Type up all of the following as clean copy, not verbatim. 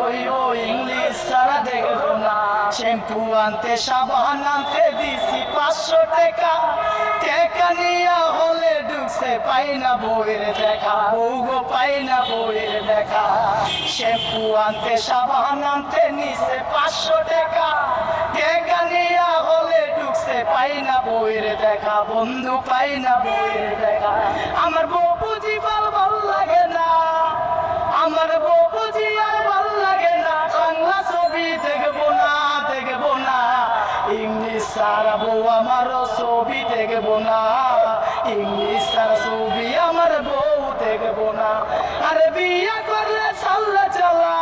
হইব, ইংলিশ ছাড়া দেখবো না। শ্যাম্পু আনতে সাবান আনতে দিছি 500 টাকা, টাকা নিয়া হলে ঢুকছে পাই না বউয়ের দেখা, বউ গো পাই না বউয়ের দেখা। শ্যাম্পু আনতে সাবান আনতে নিছে 500 টাকা, টাকা নিয়া হলে ঢুকছে পাই না বউয়ের দেখা, বন্ধু পাই না বউয়ের দেখা। আমার বউ বুঝি ভাল লাগে না, আমার বউ বুঝি আর ভাল লাগে না। বাংলা ছবি দেখবো না, দেখবো না, ইংলিশ ছাড়া বউ আমারও ছবি দেখবো না, ইংলিশ ছাড়া ছবি আমার বউ দেখবো না। আরে বিয়া করলে চাল্লা চালা,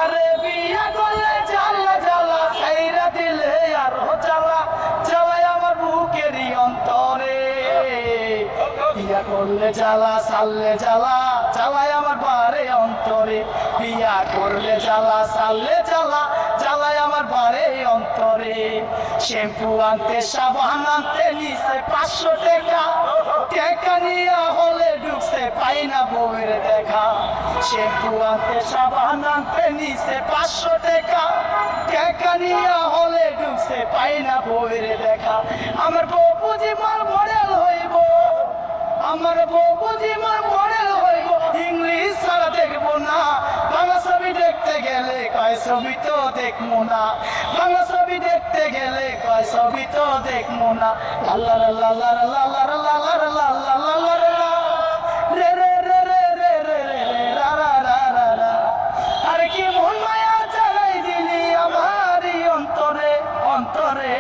আরে বিয়া করলে চাল্লা চালা, ছাইরা দিলে আর জ্বালা, জ্বালায় আমার বুকেরই অন্তরে। বিয়া করলে জ্বালা, ছাড়লে জ্বালা, জ্বালায় আমার বারে অন্তরে। বিয়া করলে জ্বালা, ছাড়লে জ্বালা, জ্বালায় আমার বারে অন্তরে। শ্যাম্পু আনতে সাবান আনতে নিছে 500 টাকা, টাকা নিয়া হলে ঢুকছে পাই না বউয়ের দেখা। শ্যাম্পু আনতে সাবান আনতে নিছে 500 টাকা, টাকা নিয়া হলে ঢুকছে পাই না বউয়ের দেখা। আমার বউ বুঝি মার মডেল হইব, আমার বউ বুঝি মার মডেল হইব, ইংলিশ ছাড়া দেখবো না। বাংলা ছবি দেখতে গেলে কয় ছবি তো দেখবো না, বাংলা ছবি দেখতে গেলে কয় ছবি তো দেখবো না। লাল্লা লাল্লা লাল্লা লাল্লা লাল্লা লাল্লা লাল্লা রে রে রে রে রে রে রে রা রা রা রা রা। আরে কি মন মায়া চালাই দিলি আমারই অন্তরে, অন্তরে।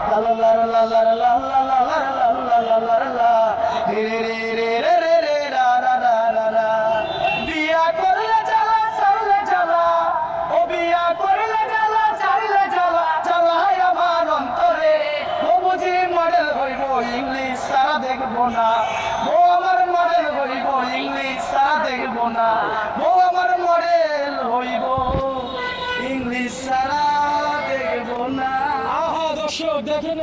লাল্লা লাল্লা লাল্লা লাল্লা লাল্লা লাল্লা লাল্লা রে রে রে রে রে রে রা রা রা রা রা। বিয়া করলে জ্বালা, ছাড়লে জ্বালা, ও বিয়া করলে জ্বালা, ছাড়লে জ্বালা, জ্বালায় আমার অন্তরে। ও বুঝি মডেল হইব, ইংলিশ ছাড়া দেখবো না, ও আমার মডেল হইব, ইংলিশ ছাড়া দেখবো না, ও আমার মডেল হইব, ইংলিশ ছাড়া দেখবো না। আহা দর্শক দেখেন